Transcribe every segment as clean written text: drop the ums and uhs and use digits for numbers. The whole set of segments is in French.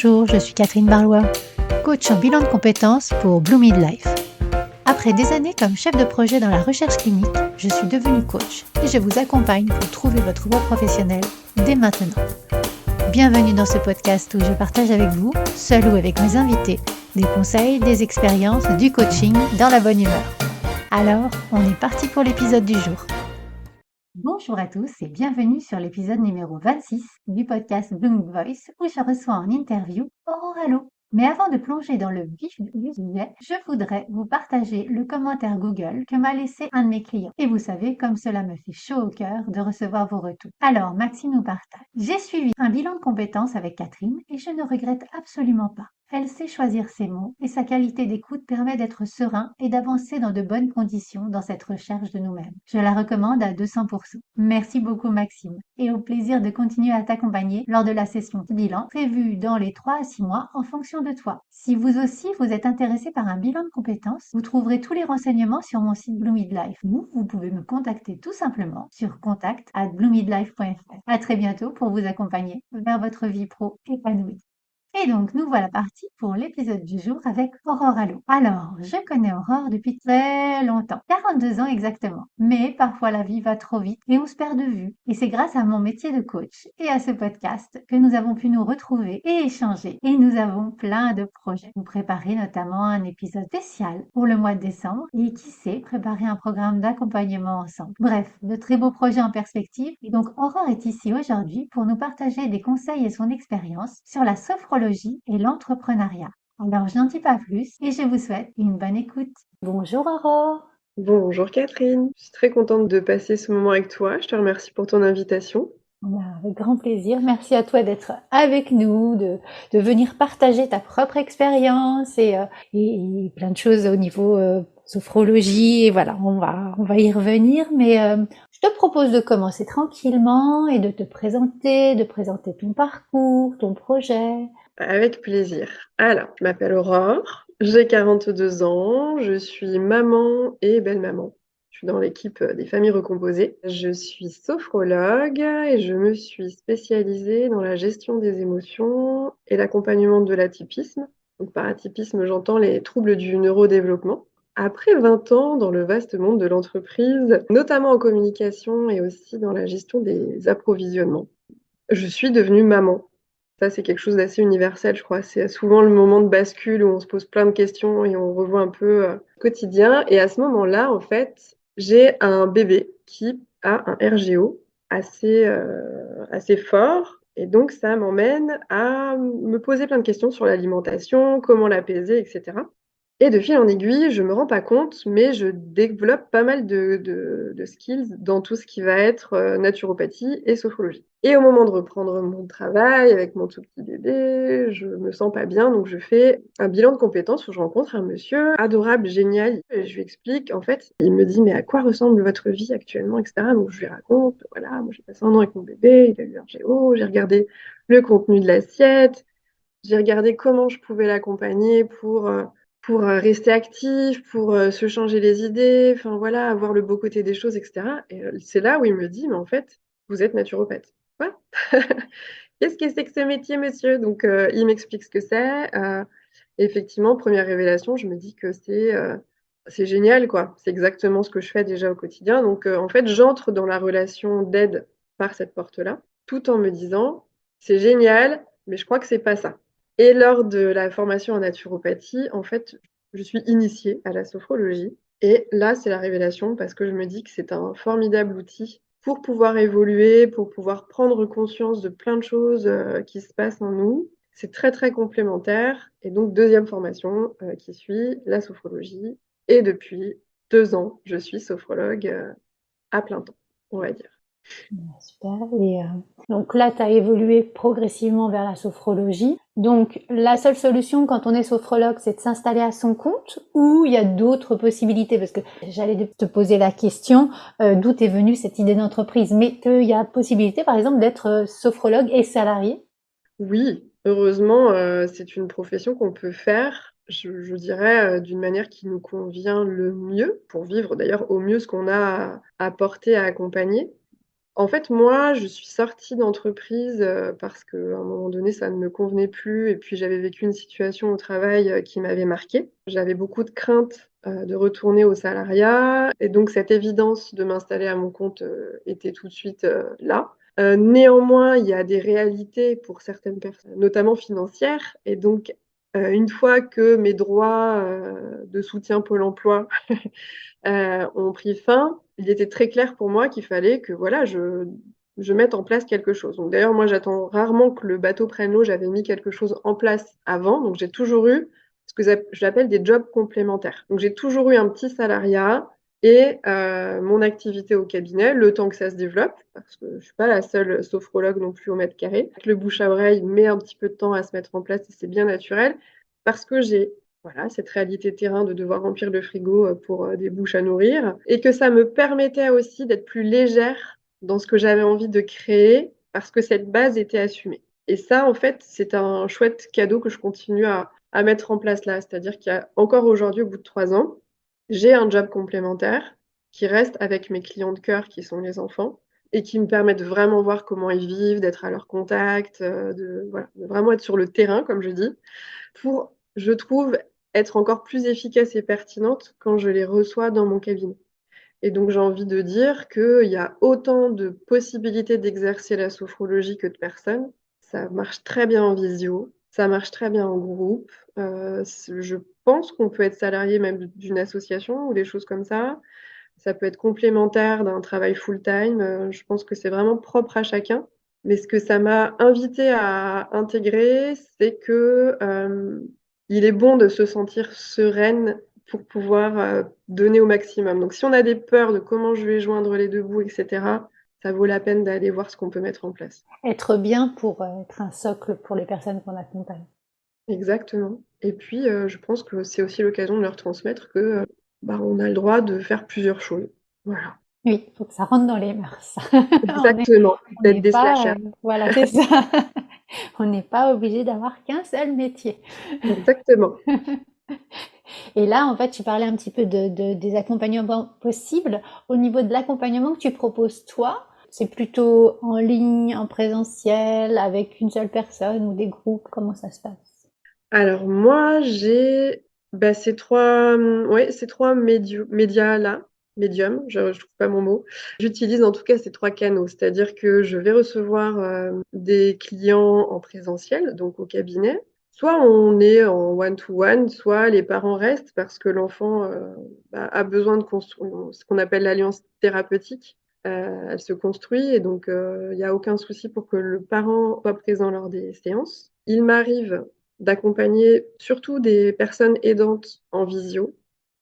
Bonjour, je suis Catherine Barlois, coach en bilan de compétences pour Blue Midlife. Après des années comme chef de projet dans la recherche clinique, je suis devenue coach et je vous accompagne pour trouver votre voie professionnelle dès maintenant. Bienvenue dans ce podcast où je partage avec vous, seul ou avec mes invités, des conseils, des expériences, du coaching dans la bonne humeur. Alors, on est parti pour l'épisode du jour. Bonjour à tous et bienvenue sur l'épisode numéro 26 du podcast Blooming Voice où je reçois en interview Aurore Allo. Mais avant de plonger dans le vif du sujet, je voudrais vous partager le commentaire Google que m'a laissé un de mes clients. Et vous savez, comme cela me fait chaud au cœur de recevoir vos retours. Alors, Maxime nous partage. J'ai suivi un bilan de compétences avec Catherine et je ne regrette absolument pas. Elle sait choisir ses mots et sa qualité d'écoute permet d'être serein et d'avancer dans de bonnes conditions dans cette recherche de nous-mêmes. Je la recommande à 200%. Merci beaucoup Maxime et au plaisir de continuer à t'accompagner lors de la session bilan prévue dans les 3 à 6 mois en fonction de toi. Si vous aussi vous êtes intéressé par un bilan de compétences, vous trouverez tous les renseignements sur mon site Blue Midlife ou vous pouvez me contacter tout simplement sur contact@bluemidlife.fr. À très bientôt pour vous accompagner vers votre vie pro épanouie. Et donc, nous voilà partis pour l'épisode du jour avec Aurore Allo. Alors, je connais Aurore depuis très longtemps, 42 ans exactement. Mais parfois la vie va trop vite et on se perd de vue. Et c'est grâce à mon métier de coach et à ce podcast que nous avons pu nous retrouver et échanger. Et nous avons plein de projets. Vous préparez notamment un épisode spécial pour le mois de décembre et qui sait, préparer un programme d'accompagnement ensemble. Bref, de très beaux projets en perspective. Et donc, Aurore est ici aujourd'hui pour nous partager des conseils et son expérience sur la sophrologie et l'entrepreneuriat. Alors, je n'en dis pas plus et je vous souhaite une bonne écoute. Bonjour Aurore. Bonjour Catherine, je suis très contente de passer ce moment avec toi. Je te remercie pour ton invitation. Avec grand plaisir. Merci à toi d'être avec nous, de venir partager ta propre expérience et plein de choses au niveau sophrologie. Et voilà, on va y revenir. Mais je te propose de commencer tranquillement et de te présenter, de présenter ton parcours, ton projet. Avec plaisir. Alors, je m'appelle Aurore, j'ai 42 ans, je suis maman et belle-maman. Je suis dans l'équipe des familles recomposées. Je suis sophrologue et je me suis spécialisée dans la gestion des émotions et l'accompagnement de l'atypisme. Donc par atypisme, j'entends les troubles du neurodéveloppement. Après 20 ans dans le vaste monde de l'entreprise, notamment en communication et aussi dans la gestion des approvisionnements, je suis devenue maman. Ça, c'est quelque chose d'assez universel, je crois. C'est souvent le moment de bascule où on se pose plein de questions et on revoit un peu le quotidien. Et à ce moment-là, en fait, j'ai un bébé qui a un RGO assez fort. Et donc, ça m'emmène à me poser plein de questions sur l'alimentation, comment l'apaiser, etc. Et de fil en aiguille, je me rends pas compte, mais je développe pas mal de skills dans tout ce qui va être naturopathie et sophrologie. Et au moment de reprendre mon travail avec mon tout petit bébé, je me sens pas bien, donc je fais un bilan de compétences où je rencontre un monsieur adorable, génial. Et je lui explique, en fait, il me dit, mais à quoi ressemble votre vie actuellement, etc. Donc je lui raconte, voilà, moi j'ai passé un an avec mon bébé, il a eu un RGO, j'ai regardé le contenu de l'assiette, j'ai regardé comment je pouvais l'accompagner pour rester actif, pour se changer les idées, enfin voilà, avoir le beau côté des choses, etc. Et c'est là où il me dit, mais en fait, vous êtes naturopathe. Quoi? Qu'est-ce que c'est que ce métier, monsieur? Donc, il m'explique ce que c'est. Effectivement, première révélation, je me dis que c'est génial, quoi. C'est exactement ce que je fais déjà au quotidien. Donc, en fait, j'entre dans la relation d'aide par cette porte-là, tout en me disant, c'est génial, mais je crois que c'est pas ça. Et lors de la formation en naturopathie, en fait, je suis initiée à la sophrologie. Et là, c'est la révélation parce que je me dis que c'est un formidable outil pour pouvoir évoluer, pour pouvoir prendre conscience de plein de choses qui se passent en nous. C'est très, très complémentaire. Et donc, deuxième formation qui suit, la sophrologie. Et depuis 2 ans, je suis sophrologue à plein temps, on va dire. Super. Et donc là, tu as évolué progressivement vers la sophrologie. Donc la seule solution quand on est sophrologue, c'est de s'installer à son compte ou il y a d'autres possibilités? Parce que j'allais te poser la question, d'où est venue cette idée d'entreprise? Mais qu'il y a possibilité, par exemple, d'être sophrologue et salarié? Oui, heureusement, c'est une profession qu'on peut faire, je dirais, d'une manière qui nous convient le mieux, pour vivre d'ailleurs au mieux ce qu'on a à porter, à accompagner. En fait, moi, je suis sortie d'entreprise, parce qu'à un moment donné, ça ne me convenait plus et puis j'avais vécu une situation au travail, qui m'avait marquée. J'avais beaucoup de craintes, de retourner au salariat et donc cette évidence de m'installer à mon compte, était tout de suite, là. Néanmoins, il y a des réalités pour certaines personnes, notamment financières et donc, une fois que mes droits, de soutien Pôle emploi ont pris fin, il était très clair pour moi qu'il fallait que voilà, je mette en place quelque chose. Donc d'ailleurs, moi, j'attends rarement que le bateau prenne l'eau. J'avais mis quelque chose en place avant, donc j'ai toujours eu ce que j'appelle des jobs complémentaires. Donc j'ai toujours eu un petit salariat et mon activité au cabinet, le temps que ça se développe, parce que je suis pas la seule sophrologue non plus au mètre carré. Le bouche à oreille met un petit peu de temps à se mettre en place et c'est bien naturel parce que j'ai voilà, cette réalité terrain de devoir remplir le frigo, pour, des bouches à nourrir et que ça me permettait aussi d'être plus légère dans ce que j'avais envie de créer parce que cette base était assumée et ça, en fait, c'est un chouette cadeau que je continue à mettre en place là. C'est-à-dire qu'il y a encore aujourd'hui, au bout de 3 ans, j'ai un job complémentaire qui reste avec mes clients de cœur qui sont les enfants et qui me permettent de vraiment voir comment ils vivent, d'être à leur contact, de voilà, de vraiment être sur le terrain, comme je dis, pour, je trouve, être encore plus efficace et pertinente quand je les reçois dans mon cabinet. Et donc, j'ai envie de dire qu'il y a autant de possibilités d'exercer la sophrologie que de personnes. Ça marche très bien en visio, ça marche très bien en groupe. Je pense qu'on peut être salarié même d'une association ou des choses comme ça. Ça peut être complémentaire d'un travail full-time. Je pense que c'est vraiment propre à chacun. Mais ce que ça m'a invité à intégrer, c'est que il est bon de se sentir sereine pour pouvoir donner au maximum. Donc, si on a des peurs de comment je vais joindre les deux bouts, etc., ça vaut la peine d'aller voir ce qu'on peut mettre en place. Être bien pour être un socle pour les personnes qu'on accompagne. Exactement. Et puis, je pense que c'est aussi l'occasion de leur transmettre que bah, on a le droit de faire plusieurs choses. Voilà. Oui, il faut que ça rentre dans les mœurs. Exactement. On D'être n'est des pas, slashers. voilà, c'est ça. On n'est pas obligé d'avoir qu'un seul métier. Exactement. Et là, en fait, tu parlais un petit peu des accompagnements possibles. Au niveau de l'accompagnement que tu proposes, toi, c'est plutôt en ligne, en présentiel, avec une seule personne ou des groupes? Comment ça se passe? Alors moi, j'ai bah, ouais, ces 3 médias-là, médiums, je trouve pas mon mot. J'utilise en tout cas ces 3 canaux, c'est-à-dire que je vais recevoir, des clients en présentiel, donc au cabinet. Soit on est en one to one, soit les parents restent parce que l'enfant, bah, a besoin de construire ce qu'on appelle l'alliance thérapeutique. Elle se construit et donc il y a aucun souci pour que le parent soit présent lors des séances. Il m'arrive d'accompagner surtout des personnes aidantes en visio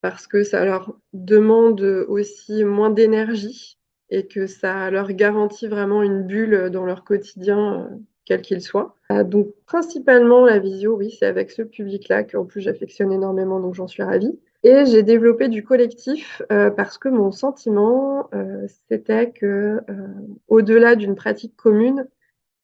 parce que ça leur demande aussi moins d'énergie et que ça leur garantit vraiment une bulle dans leur quotidien, quel qu'il soit. Donc principalement la visio, oui, c'est avec ce public-là qu'en plus j'affectionne énormément, donc j'en suis ravie. Et j'ai développé du collectif parce que mon sentiment, c'était que au-delà d'une pratique commune,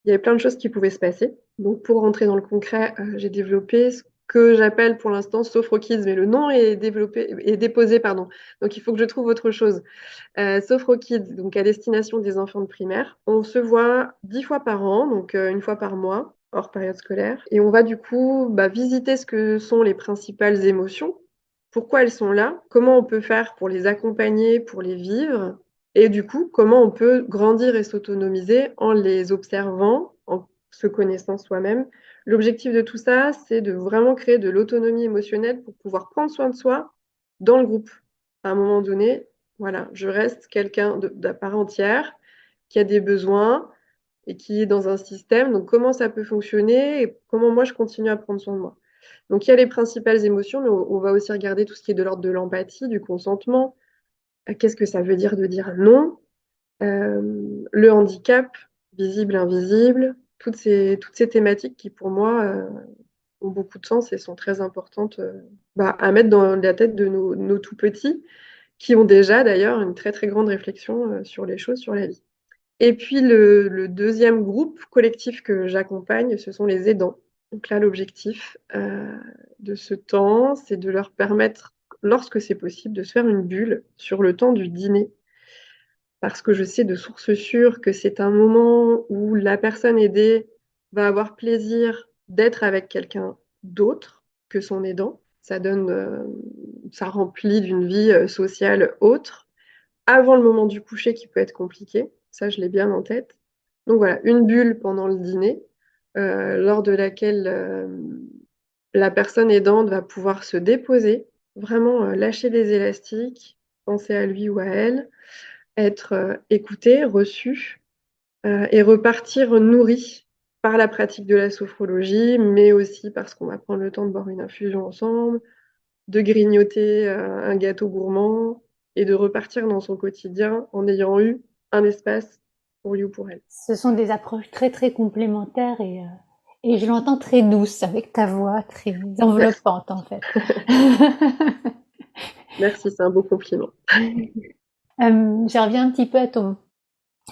il y avait plein de choses qui pouvaient se passer. Donc, pour rentrer dans le concret, j'ai développé ce que j'appelle pour l'instant Sophro Kids, mais le nom est déposé, pardon. Donc, il faut que je trouve autre chose. Sophro Kids, donc à destination des enfants de primaire. On se voit 10 fois par an, donc une fois par mois, hors période scolaire. Et on va du coup bah, visiter ce que sont les principales émotions, pourquoi elles sont là, comment on peut faire pour les accompagner, pour les vivre, et du coup, comment on peut grandir et s'autonomiser en les observant, en se connaissant soi-même. L'objectif de tout ça, c'est de vraiment créer de l'autonomie émotionnelle pour pouvoir prendre soin de soi dans le groupe. À un moment donné, voilà, je reste quelqu'un d'à part entière qui a des besoins et qui est dans un système. Donc, comment ça peut fonctionner et comment moi je continue à prendre soin de moi. Donc, il y a les principales émotions, mais on va aussi regarder tout ce qui est de l'ordre de l'empathie, du consentement. Qu'est-ce que ça veut dire de dire non? Le handicap, visible, invisible, toutes ces thématiques qui, pour moi, ont beaucoup de sens et sont très importantes bah, à mettre dans la tête de nos tout petits, qui ont déjà d'ailleurs une très très grande réflexion sur les choses, sur la vie. Et puis le deuxième groupe collectif que j'accompagne, ce sont les aidants. Donc là, l'objectif de ce temps, c'est de leur permettre, lorsque c'est possible, de se faire une bulle sur le temps du dîner parce que je sais de source sûre que c'est un moment où la personne aidée va avoir plaisir d'être avec quelqu'un d'autre que son aidant. Ça donne, ça remplit d'une vie sociale autre, avant le moment du coucher qui peut être compliqué. Ça, je l'ai bien en tête. Donc voilà, une bulle pendant le dîner, lors de laquelle la personne aidante va pouvoir se déposer, vraiment lâcher les élastiques, penser à lui ou à elle, être écouté, reçu, et repartir nourri par la pratique de la sophrologie, mais aussi parce qu'on va prendre le temps de boire une infusion ensemble, de grignoter un gâteau gourmand et de repartir dans son quotidien en ayant eu un espace pour lui ou pour elle. Ce sont des approches très très complémentaires et je l'entends très douce avec ta voix très Merci, enveloppante en fait. merci, c'est un beau compliment. Je reviens un petit peu à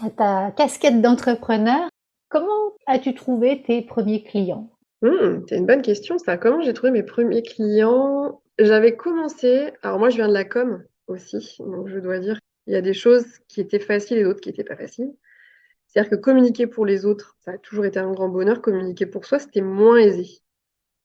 ta casquette d'entrepreneur. Comment as-tu trouvé tes premiers clients? C'est une bonne question ça. Comment j'ai trouvé mes premiers clients? J'avais commencé, alors moi je viens de la com aussi, donc je dois dire qu'il y a des choses qui étaient faciles et d'autres qui étaient pas faciles. C'est-à-dire que communiquer pour les autres, ça a toujours été un grand bonheur. Communiquer pour soi, c'était moins aisé.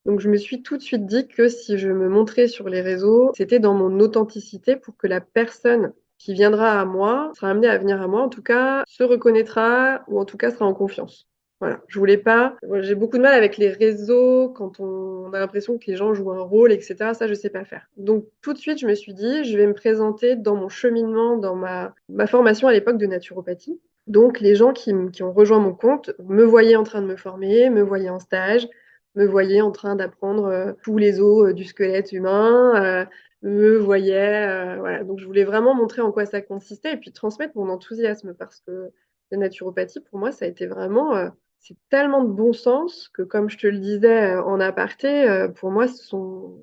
Donc je me suis tout de suite dit que si je me montrais sur les réseaux, c'était dans mon authenticité pour que la personne qui viendra à moi, sera amenée à venir à moi, en tout cas, se reconnaîtra ou en tout cas sera en confiance. Voilà, je voulais pas. J'ai beaucoup de mal avec les réseaux quand on a l'impression que les gens jouent un rôle, etc. Ça, je sais pas faire. Donc tout de suite, je me suis dit, je vais me présenter dans mon cheminement, dans ma formation à l'époque de naturopathie. Donc les gens qui ont rejoint mon compte me voyaient en train de me former, me voyaient en stage, me voyait en train d'apprendre tous les os du squelette humain, me voyait, voilà. Donc je voulais vraiment montrer en quoi ça consistait et puis transmettre mon enthousiasme parce que la naturopathie, pour moi, ça a été vraiment, c'est tellement de bon sens que comme je te le disais en aparté, pour moi, ce sont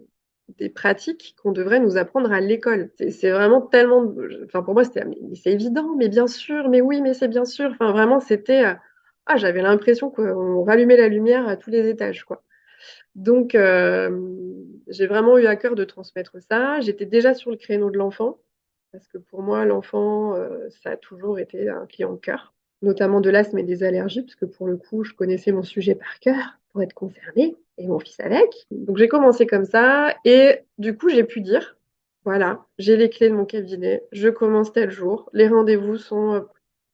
des pratiques qu'on devrait nous apprendre à l'école. C'est vraiment tellement, enfin pour moi, c'était, mais c'est évident, mais bien sûr, mais oui, mais c'est bien sûr. Enfin vraiment, c'était, j'avais l'impression qu'on rallumait la lumière à tous les étages, quoi. Donc, j'ai vraiment eu à cœur de transmettre ça. J'étais déjà sur le créneau de l'enfant, parce que pour moi, l'enfant, ça a toujours été un client de cœur, notamment de l'asthme et des allergies, parce que pour le coup, je connaissais mon sujet par cœur pour être concernée, et mon fils avec. Donc, j'ai commencé comme ça, et du coup, j'ai pu dire, voilà, j'ai les clés de mon cabinet, je commence tel jour, les rendez-vous sont,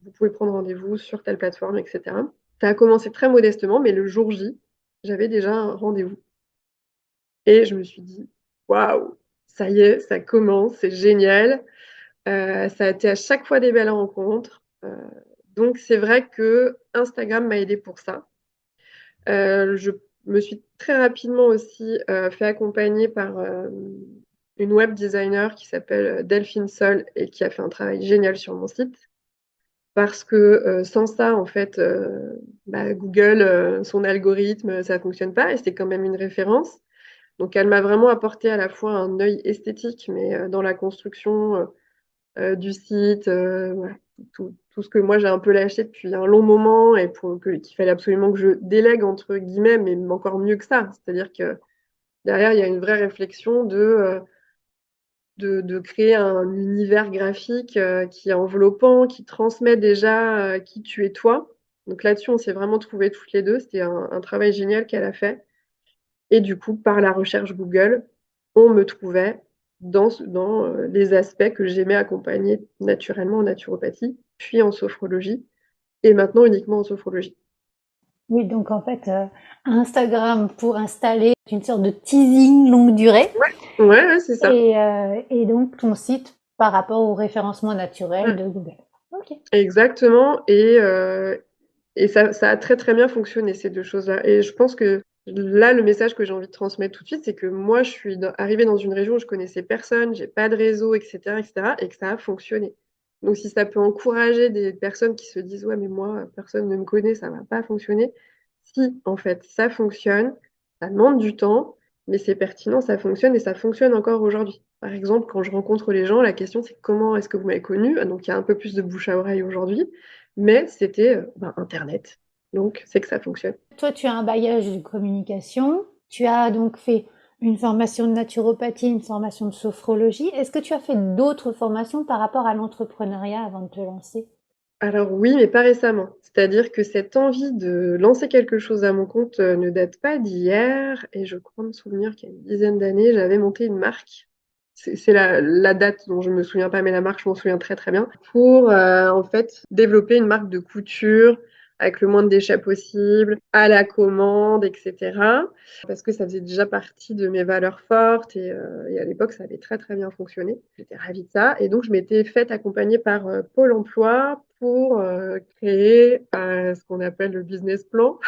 vous pouvez prendre rendez-vous sur telle plateforme, etc. Ça a commencé très modestement, mais le jour J, j'avais déjà un rendez-vous. Et je me suis dit, waouh, ça y est, ça commence, c'est génial. Ça a été à chaque fois des belles rencontres. Donc, c'est vrai que Instagram m'a aidée pour ça. Je me suis très rapidement aussi fait accompagner par une web designer qui s'appelle Delphine Sol et qui a fait un travail génial sur mon site. Parce que sans ça, en fait, Google, son algorithme, ça fonctionne pas et c'est quand même une référence. Donc, elle m'a vraiment apporté à la fois un œil esthétique, mais dans la construction du site, voilà, tout ce que moi j'ai un peu lâché depuis un long moment et qu'il fallait absolument que je délègue, entre guillemets, mais encore mieux que ça. C'est-à-dire que derrière, il y a une vraie réflexion de créer un univers graphique qui est enveloppant, qui transmet déjà qui tu es toi. Donc là-dessus, on s'est vraiment trouvés toutes les deux. C'était un travail génial qu'elle a fait. Et du coup, par la recherche Google, on me trouvait dans les aspects que j'aimais accompagner naturellement en naturopathie, puis en sophrologie, et maintenant uniquement en sophrologie. Oui, donc en fait, Instagram pour installer une sorte de teasing longue durée Ouais, ouais, c'est ça. et donc ton site par rapport au référencement naturel Mm. de Google. Ok. Exactement. Et ça a très très bien fonctionné, ces deux choses-là. Et je pense que là, le message que j'ai envie de transmettre tout de suite, c'est que moi, je suis arrivée dans une région où je connaissais personne, j'ai pas de réseau, etc., etc., et que ça a fonctionné. Donc, si ça peut encourager des personnes qui se disent, ouais, mais moi, personne ne me connaît, ça va pas fonctionner. Si, en fait, ça fonctionne, ça demande du temps, mais c'est pertinent, ça fonctionne et ça fonctionne encore aujourd'hui. Par exemple, quand je rencontre les gens, la question c'est comment est-ce que vous m'avez connu? Donc il y a un peu plus de bouche à oreille aujourd'hui, mais c'était Internet. Donc c'est que ça fonctionne. Toi, tu as un bagage de communication. Tu as donc fait Une formation de naturopathie, une formation de sophrologie. Est-ce que tu as fait d'autres formations par rapport à l'entrepreneuriat avant de te lancer? Alors oui, mais pas récemment. C'est-à-dire que cette envie de lancer quelque chose à mon compte, ne date pas d'hier et je crois me souvenir qu'il y a une dizaine d'années, j'avais monté une marque. C'est la date dont je me souviens pas, mais la marque, je m'en souviens très, très bien. Pour, en fait, développer une marque de couture avec le moins de déchets possible, à la commande et cetera. Parce que ça faisait déjà partie de mes valeurs fortes et à l'époque, ça avait très, très bien fonctionné. J'étais ravie de ça et donc je m'étais faite accompagner par, Pôle emploi pour, créer, ce qu'on appelle le business plan,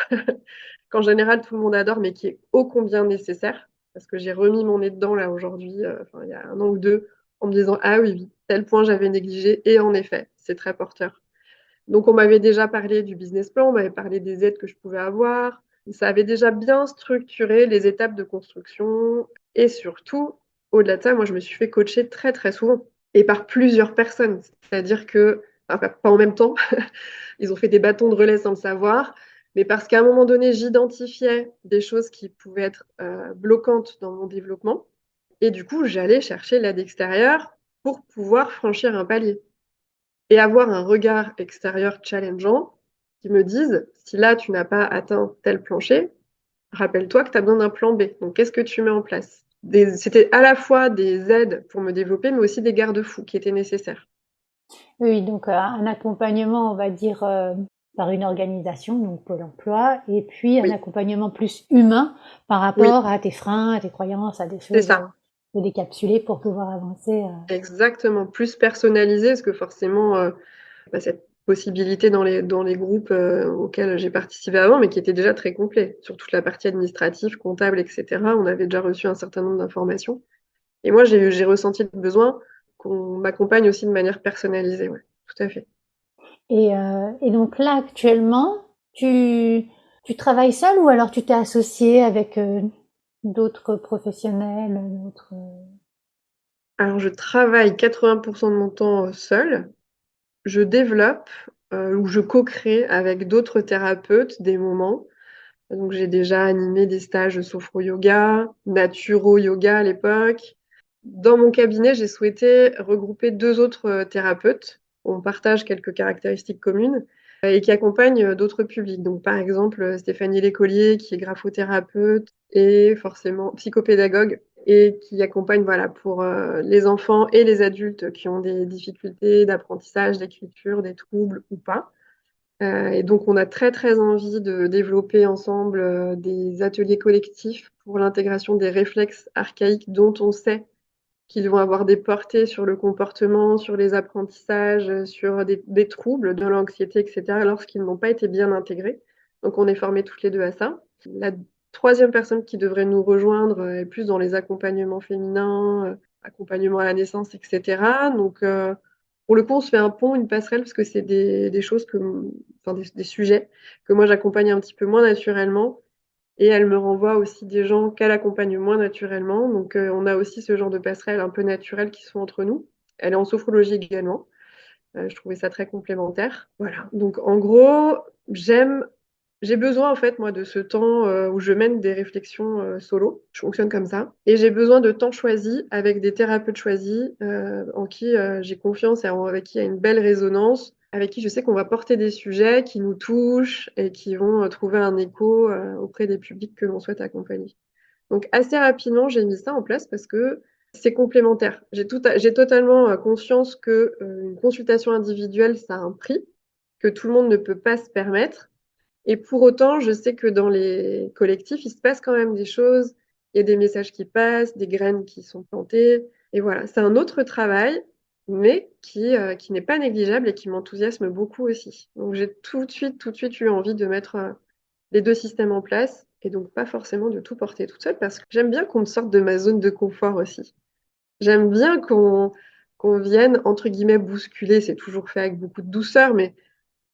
qu'en général tout le monde adore, mais qui est ô combien nécessaire. Parce que j'ai remis mon nez dedans là aujourd'hui, enfin il y a 1 an ou 2, en me disant: «Ah oui, oui, tel point j'avais négligé» et en effet, c'est très porteur. Donc on m'avait déjà parlé du business plan, on m'avait parlé des aides que je pouvais avoir. Ça avait déjà bien structuré les étapes de construction et surtout, au-delà de ça, moi je me suis fait coacher très, très souvent et par plusieurs personnes. C'est-à-dire que enfin pas en même temps, ils ont fait des bâtons de relais sans le savoir, mais parce qu'à un moment donné, j'identifiais des choses qui pouvaient être, bloquantes dans mon développement et du coup, j'allais chercher l'aide extérieure pour pouvoir franchir un palier et avoir un regard extérieur challengeant qui me dise: «Si là, tu n'as pas atteint tel plancher, rappelle-toi que tu as besoin d'un plan B. Donc qu'est-ce que tu mets en place?» C'était à la fois des aides pour me développer, mais aussi des garde-fous qui étaient nécessaires. Oui, donc un accompagnement, on va dire, par une organisation, donc Pôle emploi, et puis un Oui, accompagnement plus humain par oui, rapport à tes freins, à tes croyances, à des c'est choses, ça. de décapsuler pour pouvoir avancer. Exactement, plus personnalisé parce que forcément, cette possibilité dans les groupes, auxquels j'ai participé avant, mais qui étaient déjà très complets. Sur toute la partie administrative, comptable et cetera, on avait déjà reçu un certain nombre d'informations et moi j'ai ressenti le besoin qu'on m'accompagne aussi de manière personnalisée, ouais, tout à fait. Et donc là, actuellement, tu travailles seul ou alors tu t'es associé avec d'autres professionnels, d'autres... Alors je travaille 80 de mon temps, seule. Je développe, ou je co-crée avec d'autres thérapeutes des moments. Donc j'ai déjà animé des stages de sophro-yoga, naturo-yoga à l'époque. Dans mon cabinet, j'ai souhaité regrouper 2 autres, thérapeutes. On partage quelques caractéristiques communes, et qui accompagnent, d'autres publics. Donc par exemple, Stéphanie Lécollier qui est graphothérapeute et forcément psychopédagogue et qui accompagne, voilà, pour, les enfants et les adultes qui ont des difficultés d'apprentissage, d'écriture, des troubles ou pas. Et donc on a très, très envie de développer ensemble, des ateliers collectifs pour l'intégration des réflexes archaïques dont on sait qu'ils vont avoir des portées sur le comportement, sur les apprentissages, sur des troubles de l'anxiété et cetera lorsqu'ils n'ont pas été bien intégrés. Donc on est formés toutes les 2 à ça. La troisième personne qui devrait nous rejoindre, est plus dans les accompagnements féminins, accompagnement à la naissance et cetera. Donc pour le coup, on se fait un pont, une passerelle parce que c'est des choses que enfin des sujets que moi j'accompagne un petit peu moins naturellement et elle me renvoie aussi des gens qu'elle accompagne moins naturellement. Donc on a aussi ce genre de passerelles un peu naturelles qui sont entre nous. Elle est en sophrologie également. Je trouvais ça très complémentaire. Voilà, donc en gros, j'aime j'ai besoin en fait moi de ce temps, où je mène des réflexions, solo. Je fonctionne comme ça et j'ai besoin de temps choisi avec des thérapeutes choisis, en qui, j'ai confiance et avec qui il y a une belle résonance, avec qui je sais qu'on va porter des sujets qui nous touchent et qui vont, trouver un écho, auprès des publics que l'on souhaite accompagner. Donc assez rapidement, j'ai mis ça en place parce que c'est complémentaire. J'ai totalement, conscience que, une consultation individuelle, ça a un prix, que tout le monde ne peut pas se permettre et pour autant, je sais que dans les collectifs, il se passe quand même des choses. Il y a des messages qui passent, des graines qui sont plantées et voilà. C'est un autre travail, mais qui n'est pas négligeable et qui m'enthousiasme beaucoup aussi. Donc j'ai tout de suite eu envie de mettre, les 2 systèmes en place et donc pas forcément de tout porter toute seule parce que j'aime bien qu'on me sorte de ma zone de confort aussi. J'aime bien qu'on vienne entre guillemets «bousculer», c'est toujours fait avec beaucoup de douceur, mais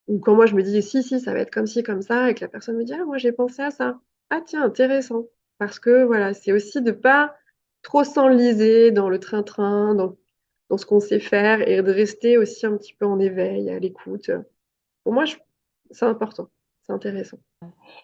ou quand moi je me dis: «Si, si, ça va être comme ci, comme ça» et que la personne me dit: «Ah moi j'ai pensé à ça. Ah tiens intéressant». Parce que voilà, c'est aussi de pas trop s'enliser dans le train-train, dans ce qu'on sait faire et de rester aussi un petit peu en éveil, à l'écoute. Pour moi, c'est important. c'est intéressant.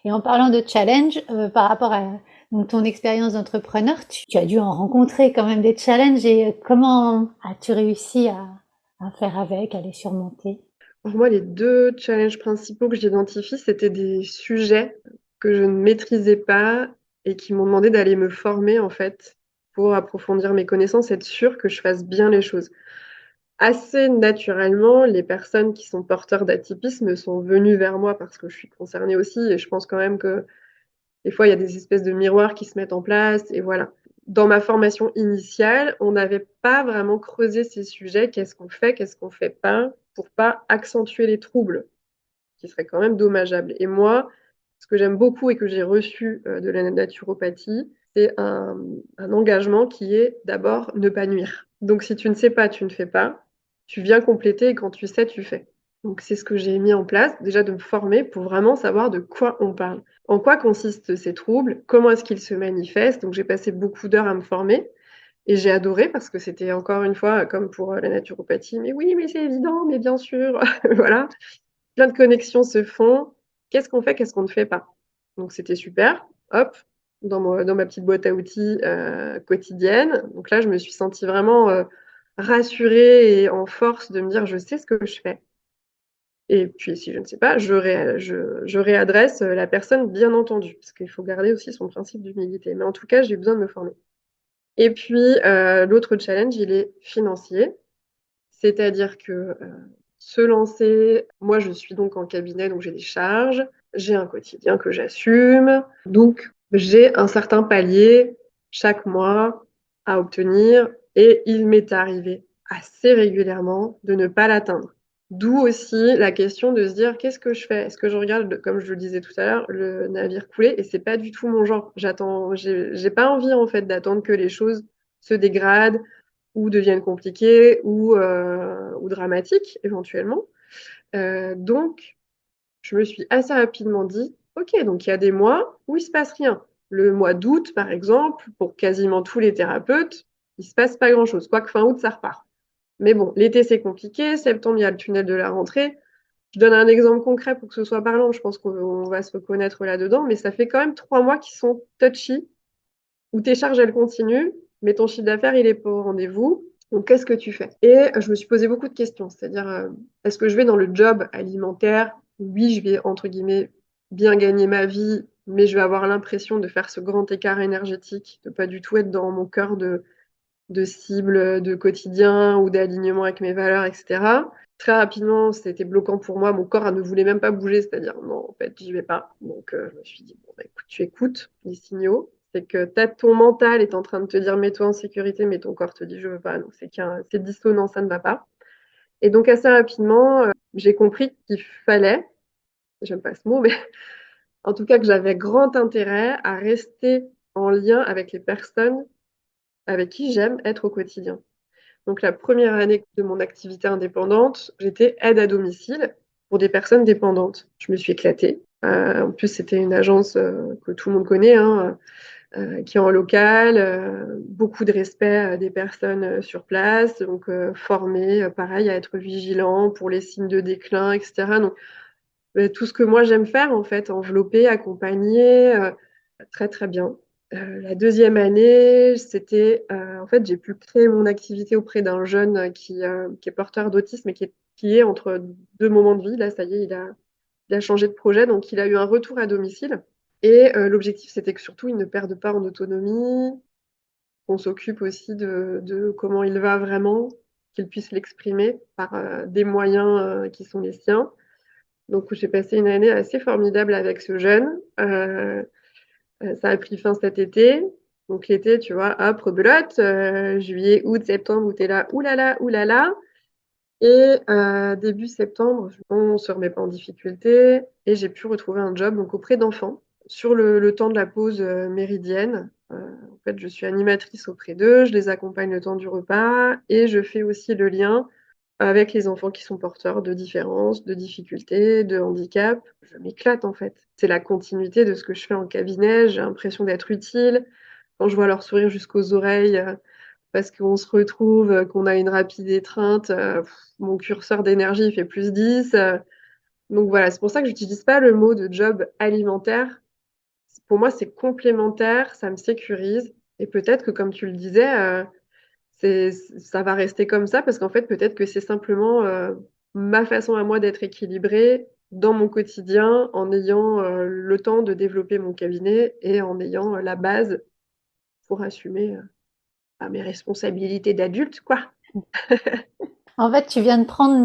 Et en parlant de challenge, par rapport à donc ton expérience d'entrepreneur, tu as dû en rencontrer quand même des challenges et comment as-tu réussi à faire avec, à les surmonter? Pour moi, les 2 challenges principaux que j'identifie, c'était des sujets que je ne maîtrisais pas et qui m'ont demandé d'aller me former, en fait, pour approfondir mes connaissances, être sûre que je fasse bien les choses. Assez naturellement, les personnes qui sont porteurs d'atypisme sont venues vers moi parce que je suis concernée aussi et je pense quand même que des fois, il y a des espèces de miroirs qui se mettent en place et voilà. Dans ma formation initiale, on n'avait pas vraiment creusé ces sujets. Qu'est-ce qu'on fait? Qu'est-ce qu'on fait pas? Pour pas accentuer les troubles, qui seraient quand même dommageables. Et moi, ce que j'aime beaucoup et que j'ai reçu de la naturopathie, c'est un engagement qui est d'abord ne pas nuire. Donc si tu ne sais pas, tu ne fais pas. Tu viens compléter et quand tu sais, tu fais. Donc c'est ce que j'ai mis en place, déjà de me former pour vraiment savoir de quoi on parle. En quoi consistent ces troubles? Comment est-ce qu'ils se manifestent? Donc j'ai passé beaucoup d'heures à me former et j'ai adoré parce que c'était encore une fois comme pour la naturopathie. Mais oui, mais c'est évident, mais bien sûr, voilà. Plein de connexions se font. Qu'est-ce qu'on fait? Qu'est-ce qu'on ne fait pas? Donc c'était super. Hop, dans ma petite boîte à outils quotidienne. Donc là, je me suis sentie vraiment rassurée et en force de me dire je sais ce que je fais. Et puis si je ne sais pas, je réadresse la personne, bien entendu, parce qu'il faut garder aussi son principe d'humilité. Mais en tout cas, j'ai besoin de me former. Et puis l'autre challenge, il est financier. C'est-à-dire que se lancer, moi je suis donc en cabinet, donc j'ai des charges, j'ai un quotidien que j'assume, donc j'ai un certain palier chaque mois à obtenir et il m'est arrivé assez régulièrement de ne pas l'atteindre. D'où aussi la question de se dire qu'est-ce que je fais? Est-ce que je regarde, comme je le disais tout à l'heure, le navire couler? Et c'est pas du tout mon genre. J'ai pas envie en fait d'attendre que les choses se dégradent ou deviennent compliquées ou dramatiques éventuellement. Donc, je me suis assez rapidement dit, ok, donc il y a des mois où il se passe rien. Le mois d'août, par exemple, pour quasiment tous les thérapeutes, il se passe pas grand-chose. Quoique fin août, ça repart. Mais bon, l'été, c'est compliqué. Septembre, il y a le tunnel de la rentrée. Je donne un exemple concret pour que ce soit parlant. Je pense qu'on va se reconnaître là-dedans. Mais ça fait quand même 3 mois qui sont touchy, où tes charges, elles continuent, mais ton chiffre d'affaires, il est pas au rendez-vous. Donc, qu'est-ce que tu fais? Et je me suis posé beaucoup de questions. C'est-à-dire, est-ce que je vais dans le job alimentaire? Oui, je vais, entre guillemets, bien gagner ma vie, mais je vais avoir l'impression de faire ce grand écart énergétique, de pas du tout être dans mon cœur de cible de quotidien ou d'alignement avec mes valeurs, etc. Très rapidement, c'était bloquant pour moi. Mon corps ne voulait même pas bouger, c'est-à-dire non, en fait, j'y vais pas. Donc, je me suis dit, bon, bah, écoute, tu écoutes les signaux. C'est que ton mental est en train de te dire mets-toi en sécurité, mais ton corps te dit je veux pas. Donc, c'est dissonant, ça ne va pas. Et donc, assez rapidement, j'ai compris qu'il fallait, j'aime pas ce mot, mais en tout cas que j'avais grand intérêt à rester en lien avec les personnes avec qui j'aime être au quotidien. Donc la première année de mon activité indépendante, j'étais aide à domicile pour des personnes dépendantes. Je me suis éclatée. En plus, c'était une agence que tout le monde connaît, hein, qui est en local, beaucoup de respect des personnes sur place, donc formée, pareil, à être vigilant pour les signes de déclin, etc. Donc tout ce que moi j'aime faire, en fait, envelopper, accompagner, très très bien. La deuxième année, c'était en fait j'ai pu créer mon activité auprès d'un jeune qui est porteur d'autisme et qui est entre deux moments de vie. Là, ça y est, il a changé de projet, donc il a eu un retour à domicile. Et l'objectif, c'était que surtout, il ne perde pas en autonomie, qu'on s'occupe aussi de comment il va vraiment, qu'il puisse l'exprimer par des moyens qui sont les siens. Donc j'ai passé une année assez formidable avec ce jeune. Ça a pris fin cet été. Donc l'été, tu vois, hop, rebelote. Juillet, août, septembre, où t'es là, oulala, oulala. Et début septembre, on se remet pas en difficulté et j'ai pu retrouver un job donc auprès d'enfants sur le temps de la pause méridienne. En fait, je suis animatrice auprès d'eux, je les accompagne le temps du repas et je fais aussi le lien avec les enfants qui sont porteurs de différences, de difficultés, de handicaps. Je m'éclate en fait. C'est la continuité de ce que je fais en cabinet. J'ai l'impression d'être utile. Quand je vois leur sourire jusqu'aux oreilles, parce qu'on se retrouve, qu'on a une rapide étreinte, mon curseur d'énergie fait plus 10. Donc voilà, c'est pour ça que j'utilise pas le mot de job alimentaire. Pour moi, c'est complémentaire, ça me sécurise et peut-être que comme tu le disais, ça va rester comme ça parce qu'en fait, peut-être que c'est simplement, ma façon à moi d'être équilibrée dans mon quotidien en ayant, le temps de développer mon cabinet et en ayant, la base pour assumer, mes responsabilités d'adulte, quoi. En fait, tu viens de prendre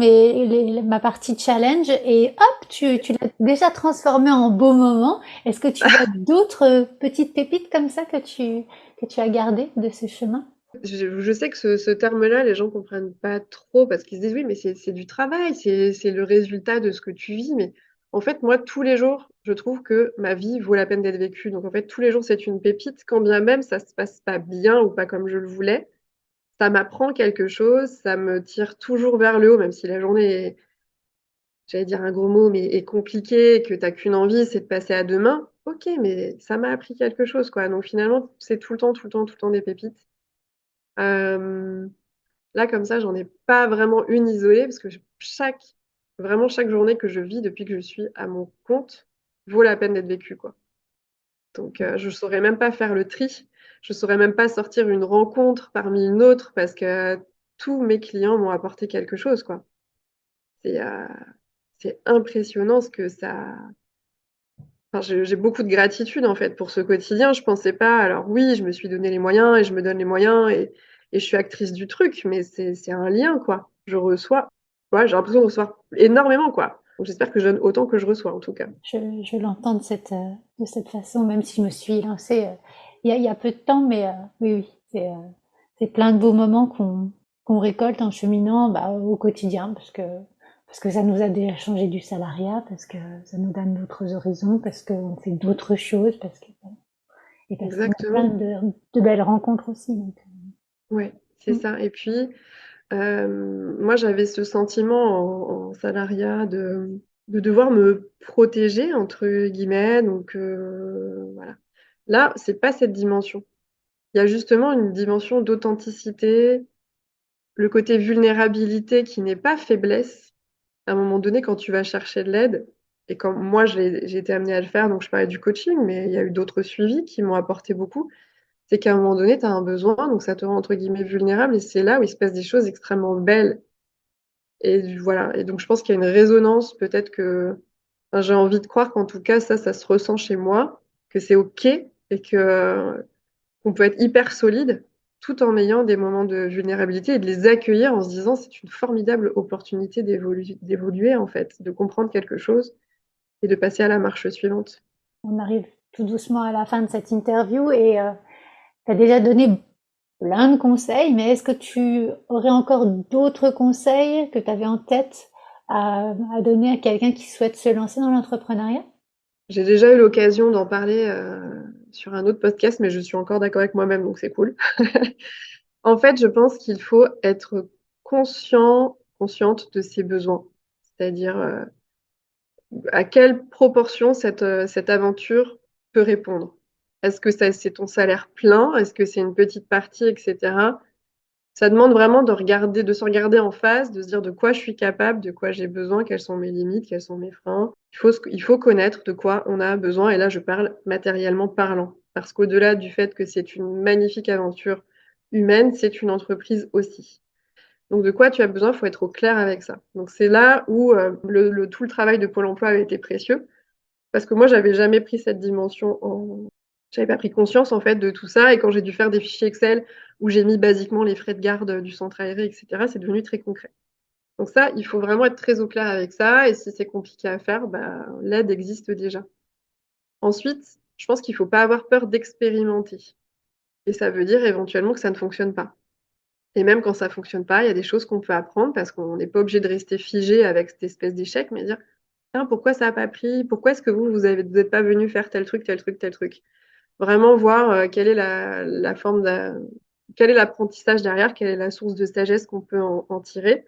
ma partie challenge et hop, tu l'as déjà transformée en beau moment. Est-ce que tu vois d'autres petites pépites comme ça que tu as gardées de ce chemin? Je sais que ce terme-là, les gens comprennent pas trop parce qu'ils se disent: «Oui, mais c'est du travail, c'est le résultat de ce que tu vis». Mais en fait, moi, tous les jours, je trouve que ma vie vaut la peine d'être vécue. Donc en fait, tous les jours, c'est une pépite, quand bien même ça se passe pas bien ou pas comme je le voulais. Ça m'apprend quelque chose, ça me tire toujours vers le haut, même si la journée est, j'allais dire un gros mot, mais est compliquée et que tu as qu'une envie, c'est de passer à demain. OK, mais ça m'a appris quelque chose, quoi. Donc finalement, c'est tout le temps, tout le temps, tout le temps des pépites. Hem Là, comme ça, j'en ai pas vraiment une isolée parce que vraiment chaque journée que je vis depuis que je suis à mon compte vaut la peine d'être vécue, quoi. Donc je saurais même pas faire le tri. Je saurais même pas sortir une rencontre parmi une autre parce que tous mes clients m'ont apporté quelque chose, quoi. C'est, heu, c'est impressionnant ce que ça enfin, j'ai beaucoup de gratitude, en fait, pour ce quotidien. Je pensais pas alors oui, je me suis donné les moyens et je me donne les moyens et je suis actrice du truc, mais c'est un lien, quoi. Je reçois ouais, j'ai l'impression de recevoir énormément, quoi. Donc j'espère que je donne autant que je reçois, en tout cas. Je l'entends de cette façon, même si je me suis lancée il y a peu de temps, mais oui, oui, c'est plein de beaux moments qu'on récolte en cheminant bah, au quotidien, parce que ça nous a déjà changé du salariat, parce que ça nous donne d'autres horizons, parce qu'on fait d'autres choses, et parce qu'on a plein Exactement. de belles rencontres aussi. Donc, Ouais, c'est mm. ça et puis, moi, j'avais ce sentiment en salariat de devoir «me protéger» entre guillemets donc voilà. Là, c'est pas cette dimension. Il y a justement une dimension d'authenticité, le côté vulnérabilité qui n'est pas faiblesse. À un moment donné, quand tu vas chercher de l'aide et quand moi j'ai été amenée à le faire, donc je parlais du coaching, mais il y a eu d'autres suivis qui m'ont apporté beaucoup. C'est qu'à un moment donné, tu as un besoin, donc ça te rend entre guillemets «vulnérable» et c'est là où il se passe des choses extrêmement belles et voilà et donc je pense qu'il y a une résonance peut-être que enfin, j'ai envie de croire qu'en tout cas ça se ressent chez moi, que c'est OK et que on peut être hyper solide, tout en ayant des moments de vulnérabilité et de les accueillir en se disant: «C'est une formidable opportunité d'évoluer en fait, de comprendre quelque chose et de passer à la marche suivante». On arrive tout doucement à la fin de cette interview et tu as déjà donné plein de conseils, mais est-ce que tu aurais encore d'autres conseils que tu avais en tête à donner à quelqu'un qui souhaite se lancer dans l'entrepreneuriat? J'ai déjà eu l'occasion d'en parler, sur un autre podcast, mais je suis encore d'accord avec moi-même, donc c'est cool. En fait, je pense qu'il faut être consciente de ses besoins. C'est-à-dire, à quelle proportion cette aventure peut répondre? Est-ce que c'est ton salaire plein? Est-ce que c'est une petite partie et cetera? Ça demande vraiment de se regarder en face, de se dire de quoi je suis capable, de quoi j'ai besoin, quelles sont mes limites, quels sont mes freins. Il faut connaître de quoi on a besoin et là, je parle matériellement parlant. Parce qu'au-delà du fait que c'est une magnifique aventure humaine, c'est une entreprise aussi. Donc de quoi tu as besoin, il faut être au clair avec ça. Donc c'est là où, tout le travail de Pôle emploi a été précieux parce que moi, j'avais pas pris conscience, en fait, de tout ça et quand j'ai dû faire des fichiers Excel où j'ai mis basiquement les frais de garde, du centre aéré et cetera, c'est devenu très concret. Donc ça, il faut vraiment être très au clair avec ça et si c'est compliqué à faire, bah, l'aide existe déjà. Ensuite, je pense qu'il faut pas avoir peur d'expérimenter et ça veut dire éventuellement que ça ne fonctionne pas et même quand ça fonctionne pas, il y a des choses qu'on peut apprendre parce qu'on n'est pas obligé de rester figé avec cette espèce d'échec, mais dire: «Tiens, pourquoi ça a pas pris? Pourquoi est-ce que vous êtes pas venu faire tel truc, tel truc, tel truc?» Vraiment voir, quelle est la forme d'a quel est l'apprentissage derrière, quelle est la source de sagesse qu'on peut en tirer.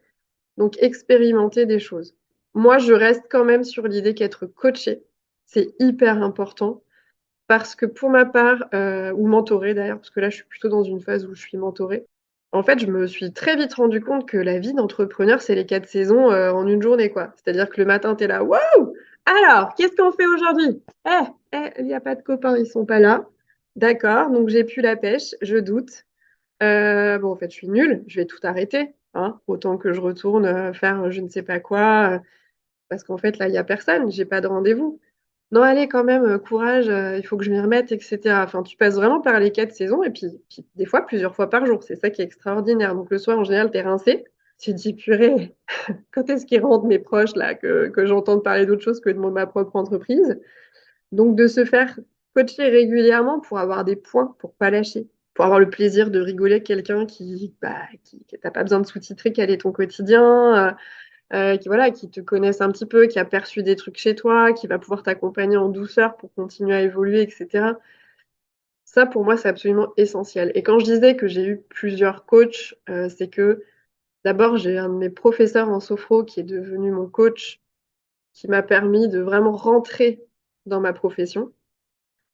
Donc expérimenter des choses. Moi, je reste quand même sur l'idée qu'être coaché, c'est hyper important parce que pour ma part, ou mentoré d'ailleurs, parce que là, je suis plutôt dans une phase où je suis mentorée. En fait, je me suis très vite rendu compte que la vie d'entrepreneur, c'est les 4 saisons, en une journée, quoi. C'est-à-dire que le matin, tu es là: «Waouh! Alors, qu'est-ce qu'on fait aujourd'hui? Il y a pas de copains, ils sont pas là. D'accord, donc j'ai plus la pêche, je doute. Bon, en fait, je suis nulle, je vais tout arrêter, hein. Autant que je retourne, faire, je ne sais pas quoi, parce qu'en fait, là, il y a personne, j'ai pas de rendez-vous. Non, allez quand même, courage, il faut que je m'y remette et cetera. Enfin, tu passes vraiment par les 4 saisons et puis des fois plusieurs fois par jour. C'est ça qui est extraordinaire. Donc le soir, en général, tu es rincé. Tu te dis: «Purée, quand est-ce qu'ils rentrent mes proches là, que j'entende parler d'autre chose que de ma propre entreprise?» Donc de se faire coacher régulièrement pour avoir des points, pour pas lâcher, pour avoir le plaisir de rigoler avec quelqu'un qui tu pas besoin de sous-titrer quel est ton quotidien, qui voilà, qui te connaissent un petit peu, qui a perçu des trucs chez toi, qui va pouvoir t'accompagner en douceur pour continuer à évoluer et cetera. Ça, pour moi, c'est absolument essentiel et quand je disais que j'ai eu plusieurs coachs, c'est que d'abord, j'ai un de mes professeurs en sophro qui est devenu mon coach, qui m'a permis de vraiment rentrer dans ma profession.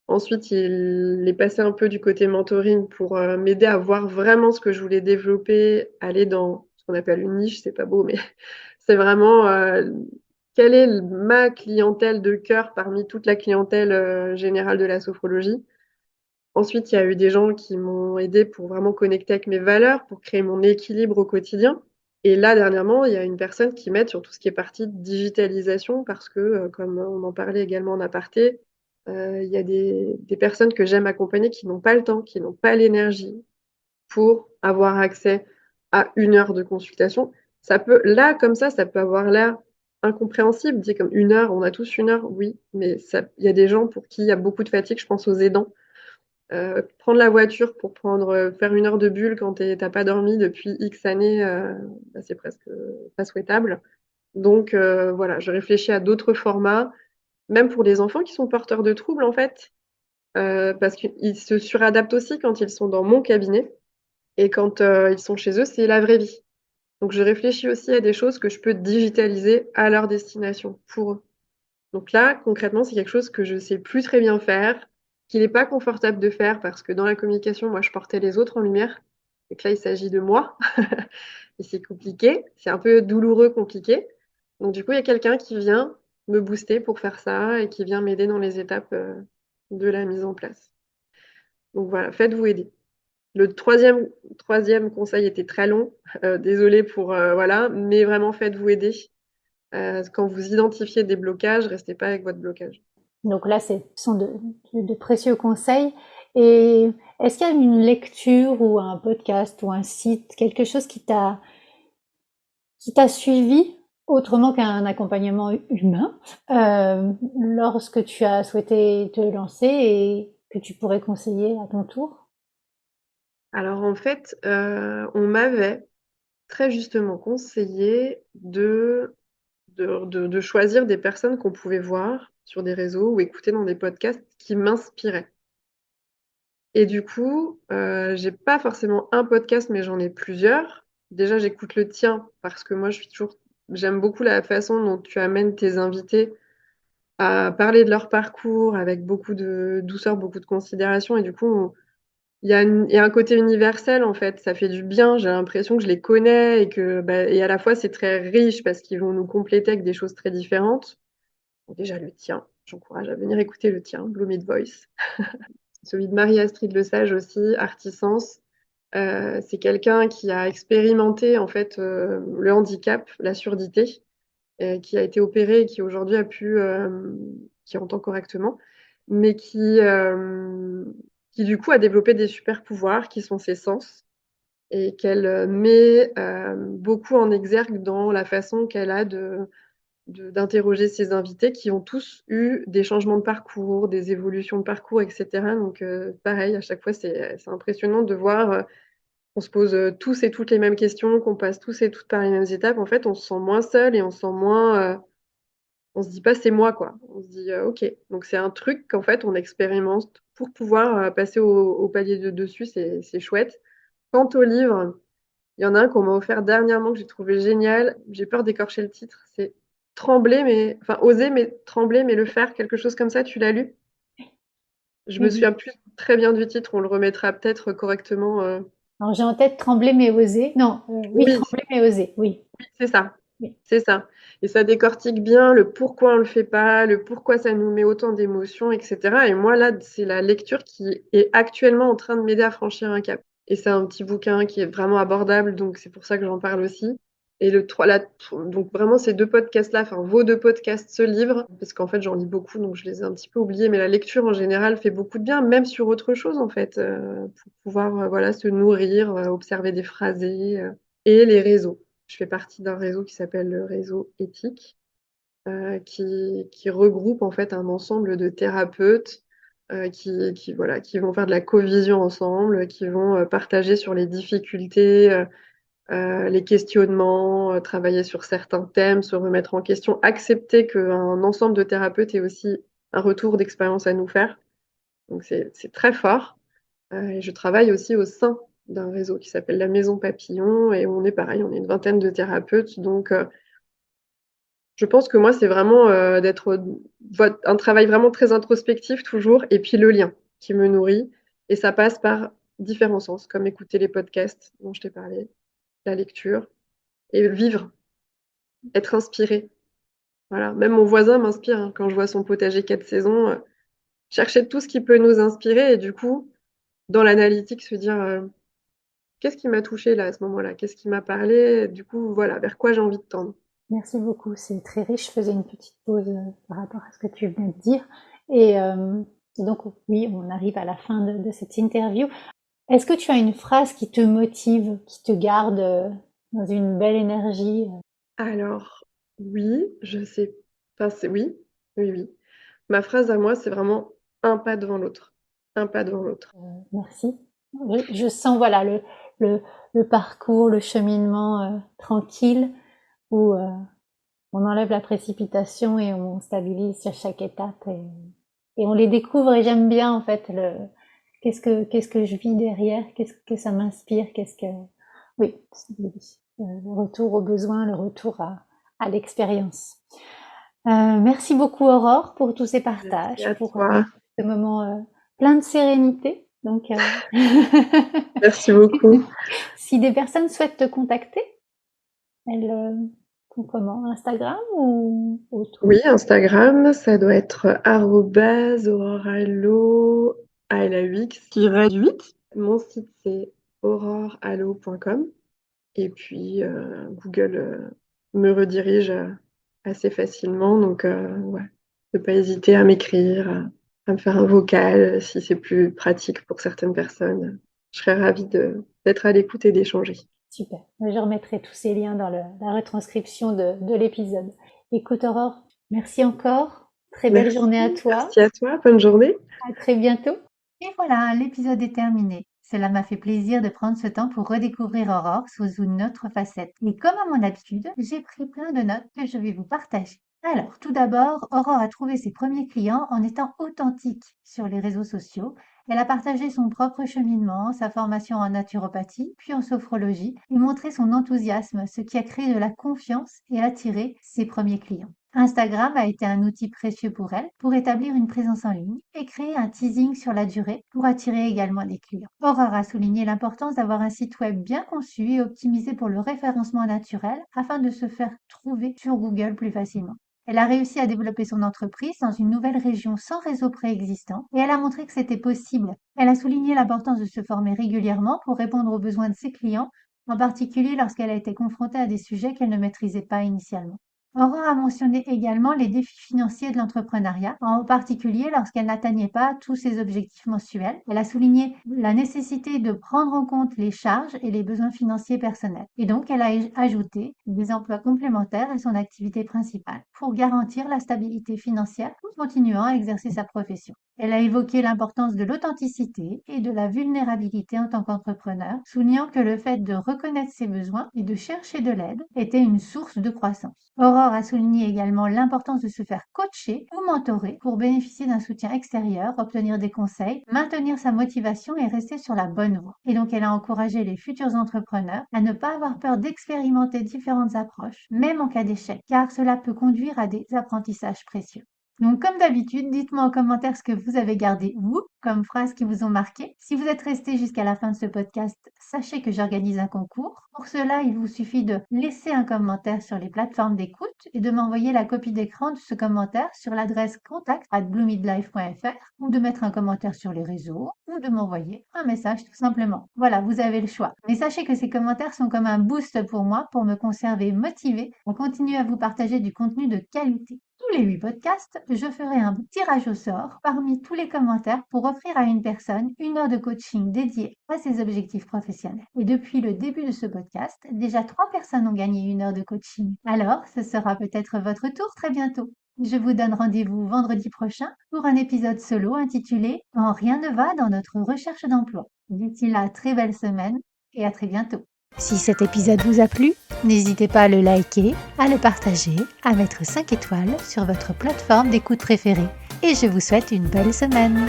Ensuite, il est passé un peu du côté mentoring pour, m'aider à voir vraiment ce que je voulais développer, aller dans ce qu'on appelle une niche, c'est pas beau, mais c'est vraiment, quelle est ma clientèle de cœur parmi toute la clientèle, générale de la sophrologie. Ensuite, il y a eu des gens qui m'ont aidée pour vraiment connecter avec mes valeurs, pour créer mon équilibre au quotidien et là, dernièrement, il y a une personne qui m'aide sur tout ce qui est partie digitalisation parce que, comme on en parlait également en aparté, il y a des personnes que j'aime accompagner qui n'ont pas le temps, qui n'ont pas l'énergie pour avoir accès à 1 heure de consultation. Ça peut là, comme ça peut avoir l'air incompréhensible, dit comme 1 heure, on a tous 1 heure, oui, mais ça il y a des gens pour qui il y a beaucoup de fatigue, je pense aux aidants. Prendre la voiture pour faire 1 heure de bulle quand tu pas dormi depuis X années, c'est presque, pas souhaitable. Donc voilà, je réfléchis à d'autres formats, même pour les enfants qui sont porteurs de troubles, en fait, parce qu'ils se suradaptent aussi quand ils sont dans mon cabinet et quand, ils sont chez eux, c'est la vraie vie. Donc je réfléchis aussi à des choses que je peux digitaliser à leur destination, pour eux. Donc là, concrètement, c'est quelque chose que je sais plus très bien faire, qu'il est pas confortable de faire parce que dans la communication, moi, je portais les autres en lumière et que là, il s'agit de moi et c'est compliqué, c'est un peu douloureux, compliqué. Donc du coup, il y a quelqu'un qui vient me booster pour faire ça et qui vient m'aider dans les étapes, de la mise en place. Donc voilà, faites-vous aider. Le troisième conseil était très long, désolée pour, voilà, mais vraiment faites-vous aider. Quand vous identifiez des blocages, restez pas avec votre blocage. Donc là, ce sont de précieux conseils. Et est-ce qu'il y a une lecture ou un podcast ou un site, quelque chose qui t'a suivi autrement qu'un accompagnement humain, lorsque tu as souhaité te lancer et que tu pourrais conseiller à ton tour? Alors en fait, on m'avait très justement conseillé de choisir des personnes qu'on pouvait voir sur des réseaux ou écouter dans des podcasts qui m'inspiraient et du coup, j'ai pas forcément un podcast, mais j'en ai plusieurs. Déjà, j'écoute le tien parce que moi, j'aime beaucoup la façon dont tu amènes tes invités à parler de leur parcours avec beaucoup de douceur, beaucoup de considération et du coup, il y a un côté universel, en fait, ça fait du bien. J'ai l'impression que je les connais et que, et à la fois, c'est très riche parce qu'ils vont nous compléter avec des choses très différentes. Bon, déjà le tien, j'encourage à venir écouter le tien, Blooming Voice. Celui de Marie-Astrid Lesage aussi, Artisence. C'est quelqu'un qui a expérimenté, en fait, le handicap, la surdité, qui a été opérée et qui aujourd'hui qui entend correctement, mais qui du coup a développé des super pouvoirs qui sont ses sens et qu'elle, met, beaucoup en exergue dans la façon qu'elle a d'interroger ses invités qui ont tous eu des changements de parcours, des évolutions de parcours et cetera. Donc pareil, à chaque fois, c'est impressionnant de voir, qu'on se pose, tous et toutes les mêmes questions, qu'on passe tous et toutes par les mêmes étapes. En fait, on se sent moins seul et on se sent moins, on se dit pas: «C'est moi», quoi. On se dit: «OK». Donc c'est un truc qu'en fait on expérimente pour pouvoir, passer au palier de dessus, c'est chouette. Quant au livre, il y en a un qu'on m'a offert dernièrement que j'ai trouvé génial. J'ai peur d'écorcher le titre. C'est «Trembler mais enfin, oser mais trembler mais le faire», quelque chose comme ça. Tu l'as lu? Je me Oui, souviens plus très bien du titre, on le remettra peut-être correctement, Alors j'ai en tête trembler mais oser. Non, oui, Oui, trembler mais oser. Oui, c'est ça, oui. c'est ça. Et ça décortique bien le pourquoi on le fait pas, le pourquoi ça nous met autant d'émotions, et cetera. Et moi, là, c'est la lecture qui est actuellement en train de m'aider à franchir un cap. Et c'est un petit bouquin qui est vraiment abordable, donc c'est pour ça que j'en parle aussi. Et donc vraiment ces 2 podcasts-là, enfin vos 2 podcasts, ce livre, parce qu'en fait j'en lis beaucoup, donc je les ai un petit peu oubliés, mais la lecture en général fait beaucoup de bien, même sur autre chose en fait, pour pouvoir voilà, se nourrir, observer des phrasés, et les réseaux. Je fais partie d'un réseau qui s'appelle le réseau éthique, qui regroupe en fait un ensemble de thérapeutes voilà, qui vont faire de la co-vision ensemble, qui vont partager sur les difficultés, les questionnements, travailler sur certains thèmes, se remettre en question, accepter qu'un ensemble de thérapeutes ait aussi un retour d'expérience à nous faire. Donc c'est très fort. Et je travaille aussi au sein d'un réseau qui s'appelle la Maison Papillon et on est pareil, on est une vingtaine de thérapeutes. Donc je pense que moi, c'est vraiment d'être un travail vraiment très introspectif toujours, et puis le lien qui me nourrit. Et ça passe par différents sens, comme écouter les podcasts dont je t'ai parlé, la lecture, et vivre, être inspiré. Voilà. Même mon voisin m'inspire hein, quand je vois son potager 4 saisons. Chercher tout ce qui peut nous inspirer et du coup, dans l'analytique, se dire qu'est-ce qui m'a touché là à ce moment-là, qu'est-ce qui m'a parlé, du coup, voilà, vers quoi j'ai envie de tendre. Merci beaucoup, c'est très riche. Je faisais une petite pause par rapport à ce que tu venais de dire. Et donc, oui, on arrive à la fin de cette interview. Est-ce que tu as une phrase qui te motive, qui te garde dans une belle énergie? Alors, oui, je sais, enfin, oui, oui, oui. Ma phrase à moi, c'est vraiment un pas devant l'autre. Un pas devant l'autre. Merci. Je sens, voilà, le parcours, le cheminement tranquille où on enlève la précipitation et on stabilise sur chaque étape et on les découvre et j'aime bien en fait qu'est-ce que je vis derrière, qu'est-ce que ça m'inspire, oui, le retour aux besoins, le retour à l'expérience. Merci beaucoup Aurore pour tous ces Merci partages, à pour toi. ce moment plein de sérénité. Donc, Merci beaucoup. si des personnes souhaitent te contacter, elles font comment? Instagram ou autre? Oui, Instagram, ça doit être @auroralo, ALAUX-8. Mon site, c'est auroralo.com. Et puis, Google me redirige assez facilement. Donc, ouais, ne pas hésiter à m'écrire, à me faire un vocal si c'est plus pratique pour certaines personnes. Je serais ravie d'être à l'écoute et d'échanger. Super. Je remettrai tous ces liens dans la retranscription de l'épisode. Écoute Aurore, merci encore. Très belle Merci, journée à toi. merci à toi. Bonne journée. À très bientôt. Et voilà, l'épisode est terminé. Cela m'a fait plaisir de prendre ce temps pour redécouvrir Aurore sous une autre facette. Et comme à mon habitude, j'ai pris plein de notes que je vais vous partager. Alors, tout d'abord, Aurore a trouvé ses premiers clients en étant authentique sur les réseaux sociaux. Elle a partagé son propre cheminement, sa formation en naturopathie, puis en sophrologie, et montré son enthousiasme, ce qui a créé de la confiance et attiré ses premiers clients. Instagram a été un outil précieux pour elle pour établir une présence en ligne et créer un teasing sur la durée pour attirer également des clients. Aurore a souligné l'importance d'avoir un site web bien conçu et optimisé pour le référencement naturel afin de se faire trouver sur Google plus facilement. Elle a réussi à développer son entreprise dans une nouvelle région sans réseau préexistant et elle a montré que c'était possible. Elle a souligné l'importance de se former régulièrement pour répondre aux besoins de ses clients, en particulier lorsqu'elle a été confrontée à des sujets qu'elle ne maîtrisait pas initialement. Aurore a mentionné également les défis financiers de l'entrepreneuriat, en particulier lorsqu'elle n'atteignait pas tous ses objectifs mensuels. Elle a souligné la nécessité de prendre en compte les charges et les besoins financiers personnels. Et donc, elle a ajouté des emplois complémentaires à son activité principale pour garantir la stabilité financière tout en continuant à exercer sa profession. Elle a évoqué l'importance de l'authenticité et de la vulnérabilité en tant qu'entrepreneur, soulignant que le fait de reconnaître ses besoins et de chercher de l'aide était une source de croissance. Aurore a souligné également l'importance de se faire coacher ou mentorer pour bénéficier d'un soutien extérieur, obtenir des conseils, maintenir sa motivation et rester sur la bonne voie. Et donc elle a encouragé les futurs entrepreneurs à ne pas avoir peur d'expérimenter différentes approches, même en cas d'échec, car cela peut conduire à des apprentissages précieux. Donc, comme d'habitude, dites-moi en commentaire ce que vous avez gardé, vous, comme phrases qui vous ont marqué. Si vous êtes resté jusqu'à la fin de ce podcast, sachez que j'organise un concours. Pour cela, il vous suffit de laisser un commentaire sur les plateformes d'écoute et de m'envoyer la copie d'écran de ce commentaire sur l'adresse contact@bloomidlife.fr ou de mettre un commentaire sur les réseaux ou de m'envoyer un message tout simplement. Voilà, vous avez le choix. Mais sachez que ces commentaires sont comme un boost pour moi pour me conserver motivée pour continuer à vous partager du contenu de qualité. Tous les 8 podcasts, je ferai un tirage au sort parmi tous les commentaires pour offrir à une personne une heure de coaching dédiée à ses objectifs professionnels. Et depuis le début de ce podcast, déjà 3 personnes ont gagné une heure de coaching. Alors, ce sera peut-être votre tour très bientôt. Je vous donne rendez-vous vendredi prochain pour un épisode solo intitulé Quand rien ne va dans notre recherche d'emploi. D'ici là, très belle semaine et à très bientôt. Si cet épisode vous a plu, n'hésitez pas à le liker, à le partager, à mettre 5 étoiles sur votre plateforme d'écoute préférée. Et je vous souhaite une belle semaine.